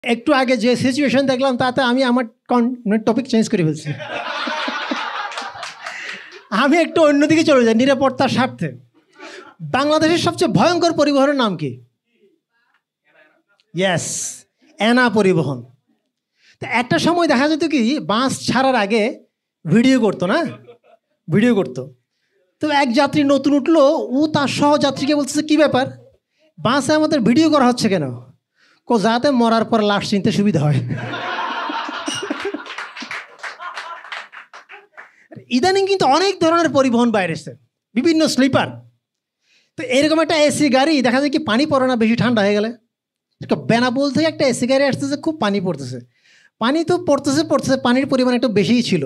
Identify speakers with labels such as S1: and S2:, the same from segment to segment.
S1: একটু আগে যে সিচুয়েশন দেখলাম তাতে আমি আমার টপিক চেঞ্জ করে ফেলছি। আমি একটু অন্যদিকে চলে যাই নিরাপত্তার স্বার্থে। বাংলাদেশের সবচেয়ে ভয়ঙ্কর পরিবহনের নাম কি? ইয়েস, এনা পরিবহন। তো একটা সময় দেখা যেত কি বাস ছাড়ার আগে ভিডিও করতো না, ভিডিও করতো। তো এক যাত্রী নতুন উঠলো, ও তার সহযাত্রীকে বলতেছে কি ব্যাপার, বাসে আমাদের ভিডিও করা হচ্ছে কেন? যাতে মরার পর লাশ চিনতে সুবিধা হয়। ইদানিং কিন্তু অনেক ধরনের পরিবহন বাইরেছে, বিভিন্ন স্লিপার। তো এরকম একটা এসি গাড়ি দেখা যায় কি পানি পড়ে না বেশি ঠান্ডা হয়ে গেলে। বেনাপোল থেকে একটা এসি গাড়ি আসতেছে, খুব পানি পড়তেছে। পানি তো পড়তেছে, পানির পরিমাণ একটু বেশিই ছিল।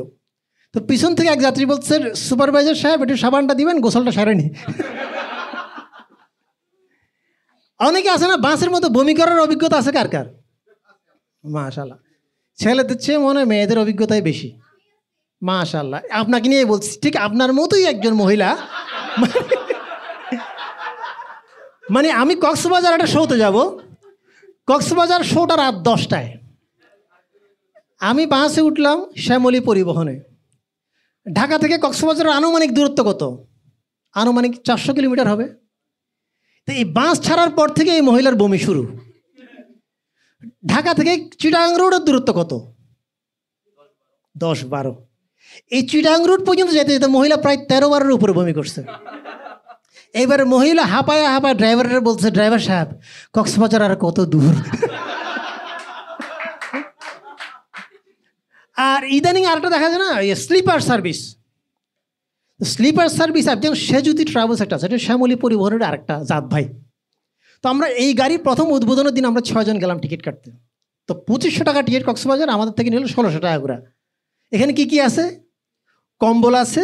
S1: তো পিছন থেকে এক যাত্রী বলছে, সুপারভাইজার সাহেব একটু সাবানটা দিবেন, গোসলটা সারেনি। অনেকে আছে না বাসের মতো বমি করার অভিজ্ঞতা আছে কার কার? মাশাআল্লাহ, ছেলেদের চেয়ে মনে হয় মেয়েদের অভিজ্ঞতাই বেশি। মাশাআল্লাহ, আপনাকে নিয়ে বলছি, ঠিক আপনার মতোই একজন মহিলা। মানে আমি কক্সবাজার একটা শোতে যাব, কক্সবাজার শোটা রাত 10টায়। আমি বাসে উঠলাম শ্যামলী পরিবহনে। ঢাকা থেকে কক্সবাজারের আনুমানিক দূরত্ব কত? আনুমানিক 400 কিলোমিটার হবে। তো এই বাস ছাড়ার পর থেকে এই মহিলার বমি শুরু। ঢাকা থেকে চিটাগাং রোডের দূরত্ব কত? 10-12। এই চিটাগাং রোড পর্যন্ত যেতে যেতে মহিলা প্রায় 13বারের উপরে বমি করছে। এইবার মহিলা হাঁপায় ড্রাইভারের বলছে, ড্রাইভার সাহেব কক্সবাজার আর কত দূর? আর ইদানিং আরেকটা দেখা যায় না, স্লিপার সার্ভিস। স্লিপার সার্ভিস একজন সেজুতি ট্রাভেলস একটা আছে, এটা শ্যামলী পরিবহনের আরেকটা জাত ভাই। তো আমরা এই গাড়ির প্রথম উদ্বোধনের দিন আমরা 6 জন গেলাম টিকিট কাটতে। তো 2500 টাকা টিকিট কক্সবাজার, আমাদের থেকে নিল 1600 টাকা করে। এখানে কি কি আছে? কম্বল আছে,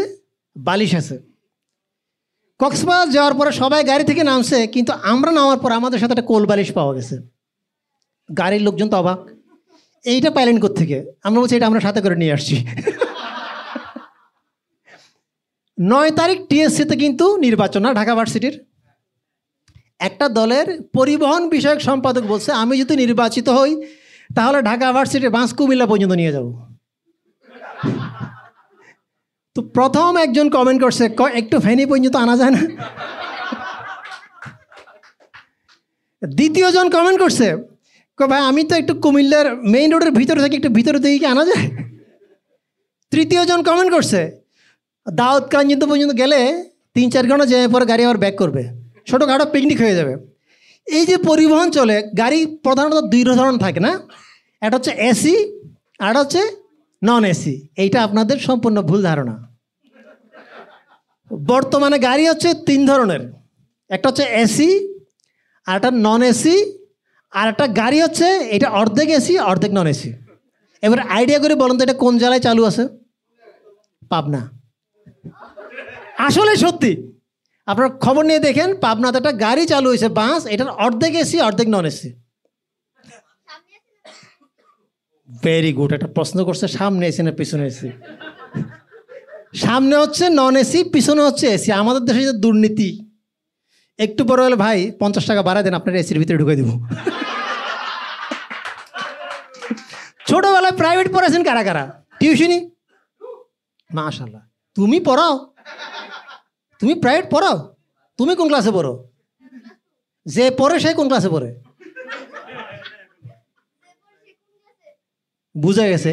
S1: বালিশ আছে। কক্সবাজার যাওয়ার পরে সবাই গাড়ি থেকে নামছে, কিন্তু আমরা নামার পর আমাদের সাথে একটা কোল বালিশ পাওয়া গেছে। গাড়ির লোকজন তো অবাক, এইটা পাইলেন কোত্থেকে? আমরা বলছি এটা আমরা সাথে করে নিয়ে আসছি। 9 তারিখ টিএসসিতে কিন্তু নির্বাচন না, ঢাকা ভার্সিটির। একটা দলের পরিবহন বিষয়ক সম্পাদক বলছে, আমি যদি নির্বাচিত হই তাহলে ঢাকা ভার্সিটির বাস কুমিল্লা পর্যন্ত নিয়ে যাব। তো প্রথম একজন কমেন্ট করছে, একটু ফেনী পর্যন্ত আনা যায় না? দ্বিতীয় জন কমেন্ট করছে, ভাই আমি তো একটু কুমিল্লার মেইন রোডের ভিতরে থেকে একটু ভিতরে দিকে কি আনা যায়? তৃতীয় জন কমেন্ট করছে, দাউদকান্দি পর্যন্ত গেলে 3-4 ঘন্টা যেয়ে পরে গাড়ি আবার ব্যাক করবে, ছোটোখাটো পিকনিক হয়ে যাবে। এই যে পরিবহন চলে, গাড়ি প্রধানত 2 ধরনের থাকে না, একটা হচ্ছে এসি আর হচ্ছে নন এসি। এইটা আপনাদের সম্পূর্ণ ভুল ধারণা। বর্তমানে গাড়ি হচ্ছে 3 ধরনের, একটা হচ্ছে এসি, আর একটা নন এসি, আর একটা গাড়ি হচ্ছে এটা অর্ধেক এসি অর্ধেক নন এসি। এবার আইডিয়া করে বলুন তো এটা কোন জেলায় চালু আছে? পাবনা। আসলে সত্যি, আপনারা খবর নিয়ে দেখেন, পাবনাতে একটা গাড়ি চালু হয়েছে বাস, এটার অর্ধেক এসি অর্ধেক নন এসি। ভেরি গুড, একটা প্রশ্ন করছে, সামনে এসি না পিছনে এসি? সামনে হচ্ছে নন এসি, পিছনে হচ্ছে এসি। আমাদের দেশে যে দুর্নীতি, একটু বড় হলে ভাই 50 টাকা বাড়ায় দেন, আপনার এসির ভিতরে ঢুকে দেব। ছোটবেলায় প্রাইভেট পড়েছেন কারা কারা? টিউশনি? মাশাআল্লাহ, তুমি পড়াও, তুমি প্রাইভেট পড়াও। তুমি কোন ক্লাসে পড়ো? যে পড়ে সে কোন ক্লাসে পড়ে? বুঝা গেছে।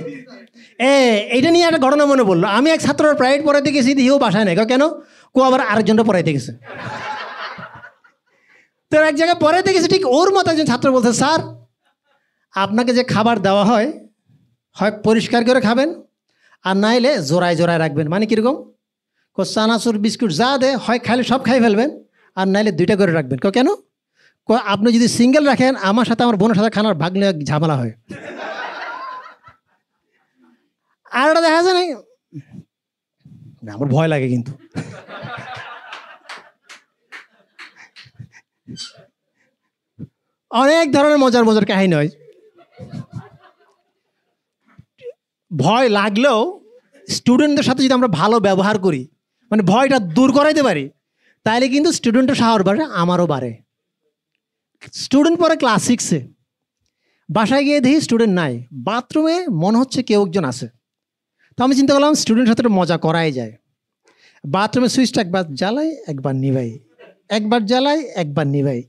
S1: এইটা নিয়ে একটা ঘটনা মনে পড়লো। আমি এক ছাত্র প্রাইভেট পড়াইতে গেছি, দিয়েও বাসায় নেই। কেন? আবার আরেকজনটা পড়াইতে গেছে। তো এক জায়গায় পড়াইতে গেছে, ঠিক ওর মতো একজন ছাত্র বলছে, স্যার আপনাকে যে খাবার দেওয়া হয়, হয় পরিষ্কার করে খাবেন, আর নাইলে জোড়ায় জোড়ায় রাখবেন। মানে কীরকম? চানাচুর বিস্কুট যা দে, হয় খাইলে সব খাই ফেলবেন, আর নাইলে 2টা করে রাখবেন। কেন? আপনি যদি সিঙ্গেল রাখেন, আমার সাথে আমার বোনের সাথে খানার ভাগ নিয়ে ঝামেলা হয়। আর ওটা দেখা যায় না, আমার ভয় লাগে কিন্তু। অনেক ধরনের মজার মজার কাহিনী হয়। ভয় লাগলেও স্টুডেন্টদের সাথে যদি আমরা ভালো ব্যবহার করি, মানে ভয়টা দূর করাইতে পারি, তাইলে কিন্তু স্টুডেন্টের সাহস বাড়ে, আমারও বাড়ে। স্টুডেন্ট পরে ক্লাস 6-এ, বাসায় গিয়ে দেখি স্টুডেন্ট নাই, বাথরুমে মনে হচ্ছে কেউ একজন আছে। তো আমি চিন্তা করলাম স্টুডেন্টের সাথে একটু মজা করাই যায়। বাথরুমের সুইচটা একবার জ্বালাই একবার নিভাই, একবার জ্বালাই একবার নিভাই।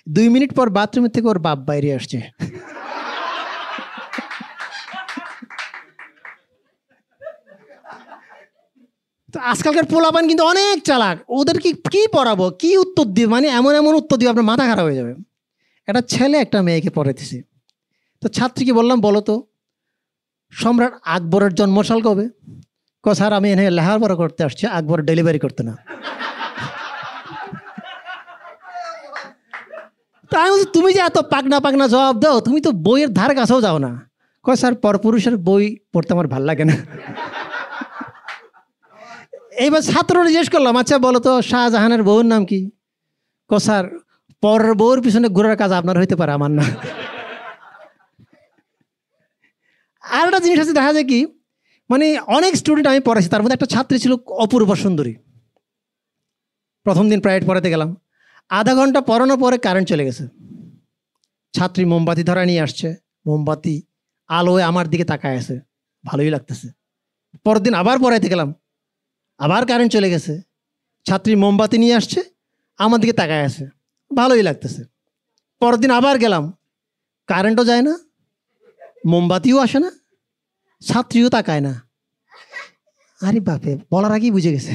S1: 2 মিনিট পর বাথরুমের থেকে ওর বাপ বাইরে আসছে। তো আজকালকার পোলাপান কিন্তু অনেক চালাক, ওদের কি পড়াবো, কি উত্তর দিবে, মানে এমন এমন উত্তর দিবে আপনার মাথা খারাপ হয়ে যাবে। একটা ছেলে একটা মেয়েকে পড়াইতেছে, তো ছাত্রীকে বললাম বলো তো সম্রাট আকবরের জন্মসাল কবে? স্যার আমি এখানে লেখাপড়া করতে আসছি, আকবর ডেলিভারি করতে না। তা আমি বলছি তুমি যে এত পাকনা পাকনা জবাব দাও, তুমি তো বইয়ের ধার কাছেও যাও না। স্যার পরপুরুষের বই পড়তে আমার ভাল লাগে না। এইবার ছাত্ররা জিজ্ঞেস করলাম আচ্ছা বলো তো শাহজাহানের বউর নাম কি? স্যার পরের বউর পিছনে ঘোরার কাজ আপনার হইতে পারে, আমার না। আর একটা জিনিস আছে, দেখা যায় কি মানে অনেক স্টুডেন্ট আমি পড়াইছি, তার মধ্যে একটা ছাত্রী ছিল অপূর্ব সুন্দরী। প্রথম দিন প্রাইভেট পড়াতে গেলাম, আধা ঘন্টা পড়ানোর পরে কারেন্ট চলে গেছে। ছাত্রী মোমবাতি ধরা নিয়ে আসছে, মোমবাতি আলোয় আমার দিকে তাকায় আছে, ভালোই লাগতেছে। পরের দিন আবার পড়াইতে গেলাম, আবার কারেন্ট চলে গেছে। ছাত্রী মোমবাতি নিয়ে আসছে, আমার দিকে তাকায় আছে, ভালোই লাগতেছে। পরের দিন আবার গেলাম, কারেন্টও যায় না, মোমবাতিও আসে না, ছাত্রীও তাকায় না। আরে বাপে, বলার আগেই বুঝে গেছে।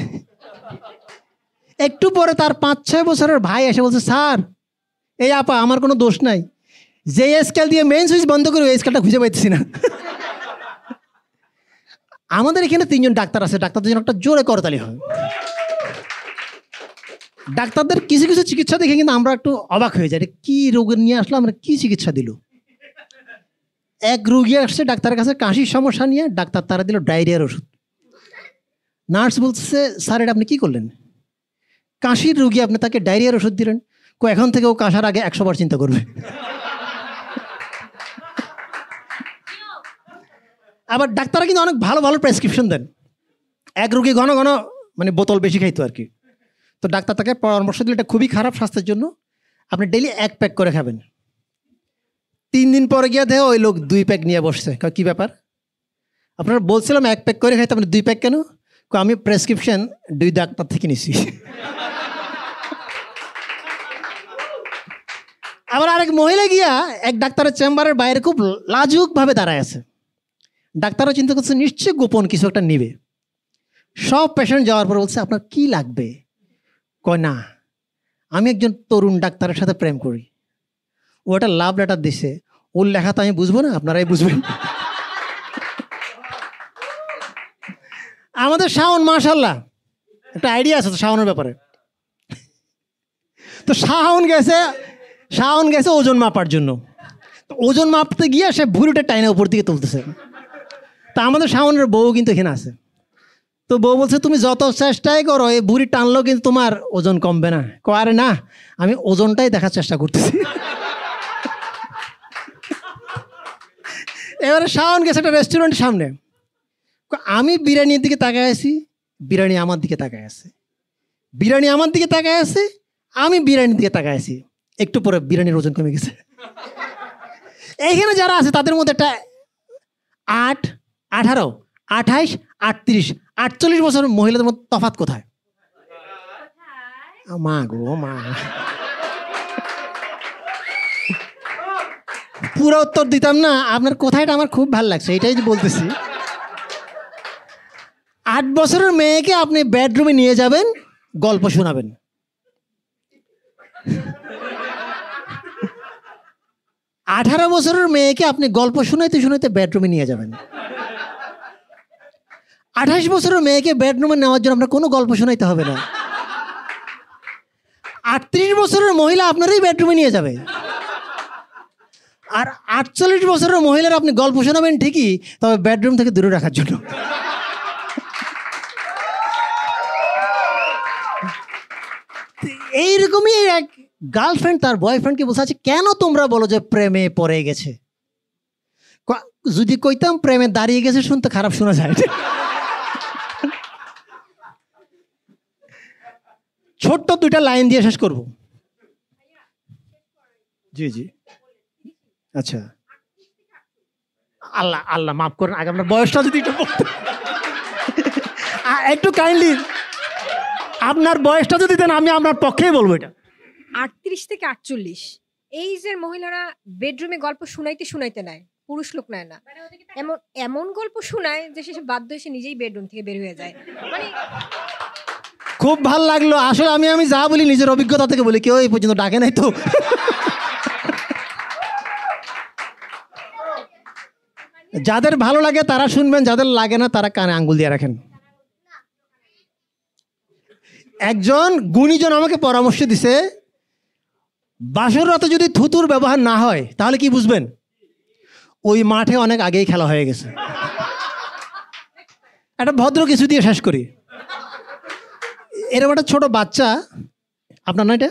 S1: একটু পরে তার 5-6 বছরের ভাই এসে বলছে স্যার এই আপা আমার কোনো দোষ নাই, যে স্কেল দিয়ে মেইন সুইচ বন্ধ করে ওই স্কেলটা খুঁজে পাইতেছি না। আমাদের এখানে 3জন ডাক্তার আছে, ডাক্তারদের জন্য একটা জোরে করতালি হয়। ডাক্তারদের কিছু কিছু চিকিৎসা দেখে কিন্তু আমরা একটু অবাক হয়ে যাই, কি রোগের নিয়ে আসলো, আমরা কি চিকিৎসা দিল। এক রোগী আসছে ডাক্তারের কাছে কাশির সমস্যা নিয়ে, ডাক্তার তারা দিল ডায়রিয়ার ওষুধ। নার্স বলছে স্যার এটা আপনি কি করলেন? কাশির রোগী আপনি তাকে ডায়রিয়ার ওষুধ দিলেন? এখন থেকে ও কাশার আগে 100 বার চিন্তা করবে। আবার ডাক্তাররা কিন্তু অনেক ভালো ভালো প্রেসক্রিপশন দেন। এক রোগী ঘন ঘন মানে বোতল বেশি খাইতো আর কি, তো ডাক্তার তাকে পরামর্শ দিলে এটা খুবই খারাপ স্বাস্থ্যের জন্য, আপনি ডেইলি 1 প্যাক করে খাবেন। 3 দিন পরে গিয়ে দেখো ওই লোক 2 প্যাক নিয়ে বসছে। কি ব্যাপার, আপনারা বলছিলাম 1 প্যাক করে খাইতে, আপনি 2 প্যাক কেন? আমি প্রেসক্রিপশন 2 ডাক্তার থেকে নিছি। আবার আরেক মহিলা গিয়া এক ডাক্তারের চেম্বারের বাইরে খুব লাজুকভাবে দাঁড়ায় আছে। ডাক্তারও চিন্তা করছে নিশ্চয়ই গোপন কিছু একটা নিবে। সব পেশেন্ট যাওয়ার পর বলছে আপনার কি লাগবে? কয় না আমি একজন তরুণ ডাক্তারের সাথে প্রেম করি। ও একটা লাভ লেটার দিছে, ওর লেখা তো আমি বুঝবো না, আপনারাই বুঝবেন। আমাদের শাওন মাশাল্লাহ একটা আইডিয়া আছে তো শাওনের ব্যাপারে। তো শাওন গেছে ওজন মাপার জন্য। তো ওজন মাপতে গিয়ে সে ভুঁড়িটা টাইনা উপর দিকে তুলতেছে। তা আমাদের শাওনের বউ কিন্তু এখানে আছে। তো বউ বলছে তুমি যত চেষ্টাই করো এই ভুঁড়ি টানলেও কিন্তু তোমার ওজন কমবে না। আরে না, আমি ওজনটাই দেখার চেষ্টা করতেছি। এবারে শাওন গেছে একটা রেস্টুরেন্টের সামনে, আমি বিরিয়ানির দিকে তাকায় আছি, বিরিয়ানি আমার দিকে তাকায় আছে, বিরিয়ানি আমার দিকে তাকায় আছে, আমি বিরিয়ানির দিকে তাকায় আছি। একটু পরে বিরিয়ানির ওজন কমে গেছে। এইখানে যারা আছে তাদের মধ্যে একটা 8, 18, 28, 38, 48 বছরের মহিলাদের মধ্যে তফাৎ কোথায়? মা গো মা, পুরো উত্তর দিতাম না, আপনার কোথায়টা আমার খুব ভালো লাগছে, এটাই যে বলতেছি। 8 বছরের মেয়েকে আপনি বেডরুমে নিয়ে যাবেন, গল্প শোনাবেন। 18 বছরের মেয়েকে আপনি গল্প শোনাইতে শোনাইতে বেডরুমে নিয়ে যাবেন। 28 বছরের মেয়েকে বেডরুমে নেওয়ার জন্য আপনার কোনো গল্প শোনাইতে হবে না। 38 বছরের মহিলা আপনারই বেডরুমে নিয়ে যাবে। আর 48 বছরের মহিলার আপনি গল্প শোনাবেন ঠিকই, তবে বেডরুম থেকে দূরে রাখার জন্য। এইরকমই এক গার্লফ্রেন্ড তার বয়ফ্রেন্ডকে বলছে আছে কেন তোমরা বলো যে প্রেমে পড়ে গেছে? যদি কইতাম প্রেমে দাঁড়িয়ে গেছে শুনতে খারাপ শোনা যায়। ছোট্ট 2টা লাইন দিয়ে শেষ করব। জি জি, আচ্ছা আল্লাহ আল্লাহ মাফ করেন, আগে আপনার বয়সটা যদি একটু একটু কাইন্ডলি আপনার বয়সটা যদি দেন আমি আপনার পক্ষেই বলবো এটা।
S2: 38 থেকে 48 এইজের মহিলারা বেডরুমে গল্প শুনাইতে শুনাইতে নেয়, পুরুষ লোক নেয় না। এমন এমন গল্প শোনায় যে শেষে বাধ্য এসে নিজেই বেডরুম থেকে বের হয়ে যায়। মানে
S1: খুব ভাল লাগলো। আসলে আমি যা বলি নিজের অভিজ্ঞতা থেকে বলি, কেউ এই পর্যন্ত ডাকে নাই তো। যাদের ভালো লাগে তারা শুনবেন, যাদের লাগে না তারা কানে আঙ্গুল দিয়ে রাখেন। একজন গুণীজন আমাকে পরামর্শ দিছে, বাসর রাতে যদি থুতুর ব্যবহার না হয় তাহলে কি বুঝবেন? ওই মাঠে অনেক আগেই খেলা হয়ে গেছে। একটা ভদ্র কিছু দিয়ে শেষ করি। এরকম একটা ছোট বাচ্চা, আপনার না এটা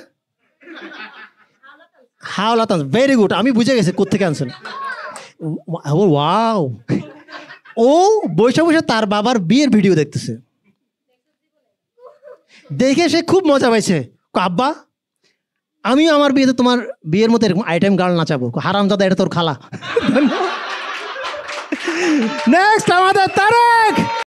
S1: হাওলা, ভেরি গুড, আমি বুঝে গেছি কোত্থেকে আনছেন। ওয়াও, ও বসে বসে তার বাবার বিয়ের ভিডিও দেখতেছে, দেখে সে খুব মজা পাইছে। আব্বা আমিও আমার বিয়েতে তোমার বিয়ের মতো এরকম আইটেম গার্ল নাচাবো। হারামজাদা, এটা তোর খালা। নেক্সট আমাদের তারেক।